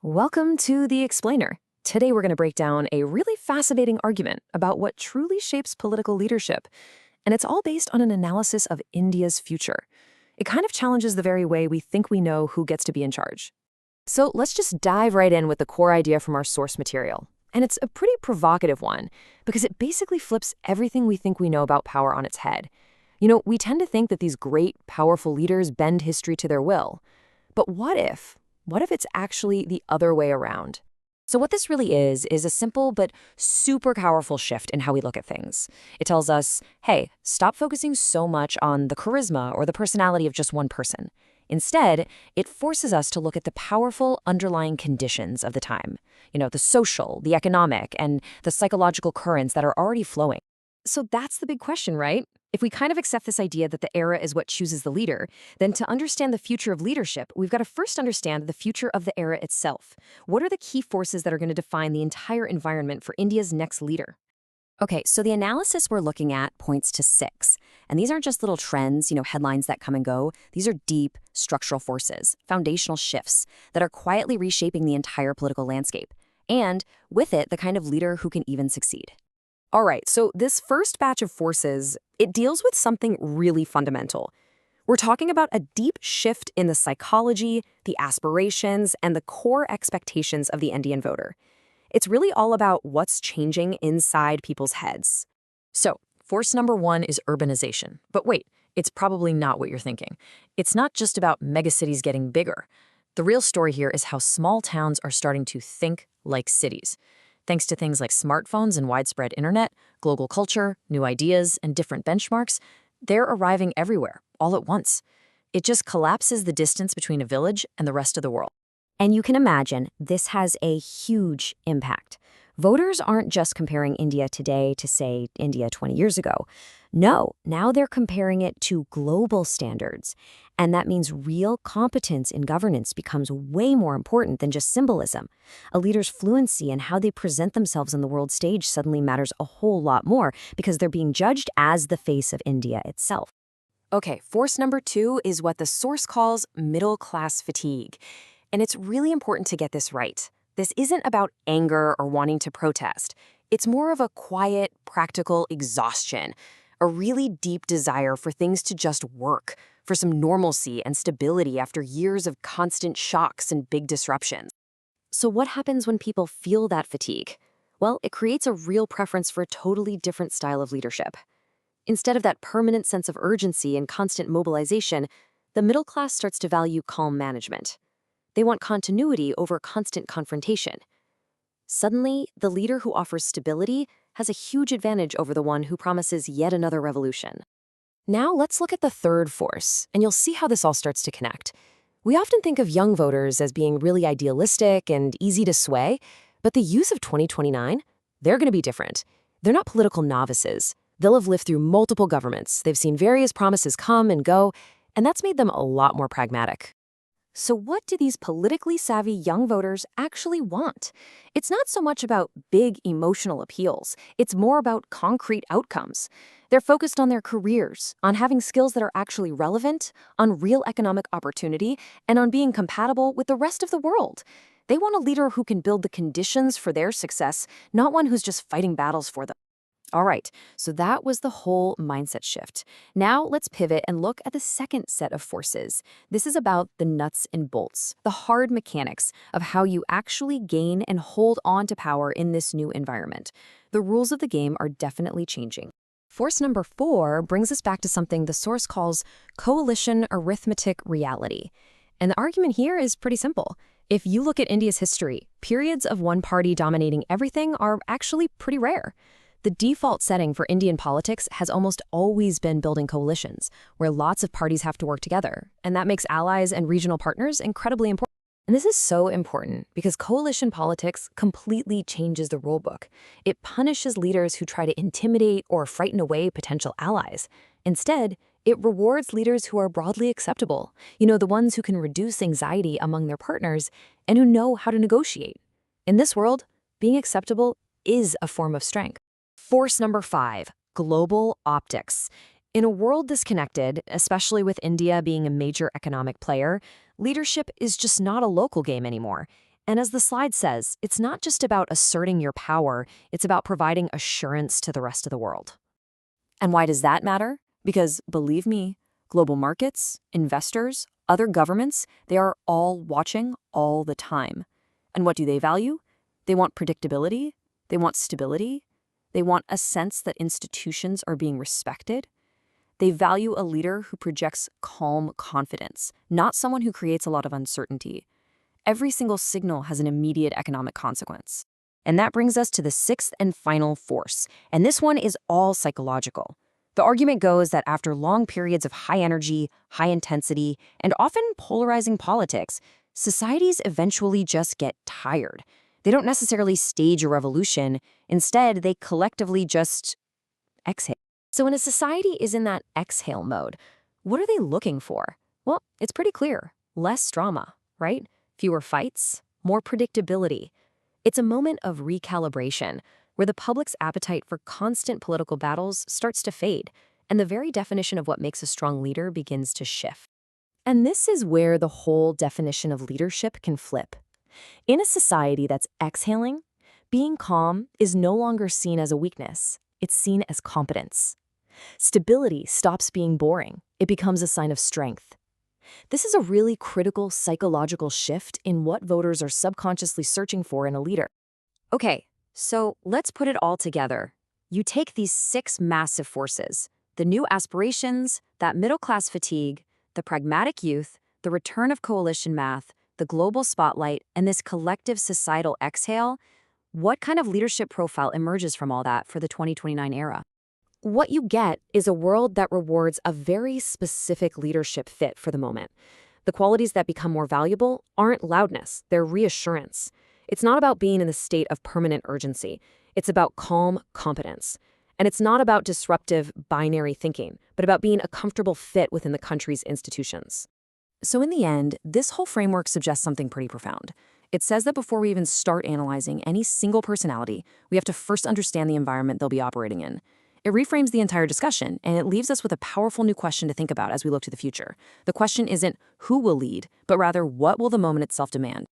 Welcome to The Explainer. Today we're going to break down a really fascinating argument about what truly shapes political leadership, and it's all based on an analysis of India's future. It kind of challenges the very way we think we know who gets to be in charge. So let's just dive right in with the core idea from our source material. And it's a pretty provocative one, because it basically flips everything we think we know about power on its head. We tend to think that these great, powerful leaders bend history to their will. But what if? What if it's actually the other way around? So what this really is a simple but super powerful shift in how we look at things. It tells us, hey, stop focusing so much on the charisma or the personality of just one person. Instead, it forces us to look at the powerful underlying conditions of the time. The social, the economic, and the psychological currents that are already flowing. So that's the big question, right? If we kind of accept this idea that the era is what chooses the leader, then to understand the future of leadership, we've got to first understand the future of the era itself. What are the key forces that are going to define the entire environment for India's next leader? Okay, so the analysis we're looking at points to six. And these aren't just little trends, headlines that come and go. These are deep structural forces, foundational shifts that are quietly reshaping the entire political landscape. And with it, the kind of leader who can even succeed. All right, so this first batch of forces, it deals with something really fundamental. We're talking about a deep shift in the psychology, the aspirations, and the core expectations of the Indian voter. It's really all about what's changing inside people's heads. So, force number one is urbanization. But wait, it's probably not what you're thinking. It's not just about megacities getting bigger. The real story here is how small towns are starting to think like cities. Thanks to things like smartphones and widespread internet, global culture, new ideas, and different benchmarks, they're arriving everywhere, all at once. It just collapses the distance between a village and the rest of the world. And you can imagine this has a huge impact. Voters aren't just comparing India today to, say, India 20 years ago. No, now they're comparing it to global standards. And that means real competence in governance becomes way more important than just symbolism. A leader's fluency and how they present themselves on the world stage suddenly matters a whole lot more because they're being judged as the face of India itself. Okay, force number two is what the source calls middle-class fatigue. And it's really important to get this right. This isn't about anger or wanting to protest. It's more of a quiet, practical exhaustion, a really deep desire for things to just work, for some normalcy and stability after years of constant shocks and big disruptions. So what happens when people feel that fatigue? Well, it creates a real preference for a totally different style of leadership. Instead of that permanent sense of urgency and constant mobilization, the middle class starts to value calm management. They want continuity over constant confrontation. Suddenly, the leader who offers stability has a huge advantage over the one who promises yet another revolution. Now let's look at the third force, and you'll see how this all starts to connect. We often think of young voters as being really idealistic and easy to sway, but the youth of 2029, they're going to be different. They're not political novices. They'll have lived through multiple governments. They've seen various promises come and go, and that's made them a lot more pragmatic. So what do these politically savvy young voters actually want? It's not so much about big emotional appeals. It's more about concrete outcomes. They're focused on their careers, on having skills that are actually relevant, on real economic opportunity, and on being compatible with the rest of the world. They want a leader who can build the conditions for their success, not one who's just fighting battles for them. All right, so that was the whole mindset shift. Now let's pivot and look at the second set of forces. This is about the nuts and bolts, the hard mechanics of how you actually gain and hold on to power in this new environment. The rules of the game are definitely changing. Force number four brings us back to something the source calls coalition arithmetic reality. And the argument here is pretty simple. If you look at India's history, periods of one party dominating everything are actually pretty rare. The default setting for Indian politics has almost always been building coalitions, where lots of parties have to work together, and that makes allies and regional partners incredibly important. And this is so important because coalition politics completely changes the rulebook. It punishes leaders who try to intimidate or frighten away potential allies. Instead, it rewards leaders who are broadly acceptable, the ones who can reduce anxiety among their partners and who know how to negotiate. In this world, being acceptable is a form of strength. Force number five, global optics. In a world disconnected, especially with India being a major economic player, leadership is just not a local game anymore. And as the slide says, it's not just about asserting your power, it's about providing assurance to the rest of the world. And why does that matter? Because, believe me, global markets, investors, other governments, they are all watching all the time. And what do they value? They want predictability, they want stability, they want a sense that institutions are being respected. They value a leader who projects calm confidence, not someone who creates a lot of uncertainty. Every single signal has an immediate economic consequence. And that brings us to the sixth and final force, and this one is all psychological. The argument goes that after long periods of high energy, high intensity, and often polarizing politics, societies eventually just get tired. They don't necessarily stage a revolution. Instead, they collectively just exhale. So when a society is in that exhale mode, what are they looking for? Well, it's pretty clear. Less drama, right? Fewer fights, more predictability. It's a moment of recalibration, where the public's appetite for constant political battles starts to fade, and the very definition of what makes a strong leader begins to shift. And this is where the whole definition of leadership can flip. In a society that's exhaling, being calm is no longer seen as a weakness. It's seen as competence. Stability stops being boring. It becomes a sign of strength. This is a really critical psychological shift in what voters are subconsciously searching for in a leader. Okay, so let's put it all together. You take these six massive forces: the new aspirations, that middle-class fatigue, the pragmatic youth, the return of coalition math, the global spotlight, and this collective societal exhale. What kind of leadership profile emerges from all that for the 2029 era? What you get is a world that rewards a very specific leadership fit for the moment. The qualities that become more valuable aren't loudness, they're reassurance. It's not about being in the state of permanent urgency. It's about calm competence. And it's not about disruptive binary thinking, but about being a comfortable fit within the country's institutions. So in the end, this whole framework suggests something pretty profound. It says that before we even start analyzing any single personality, we have to first understand the environment they'll be operating in. It reframes the entire discussion, and it leaves us with a powerful new question to think about as we look to the future. The question isn't who will lead, but rather what will the moment itself demand?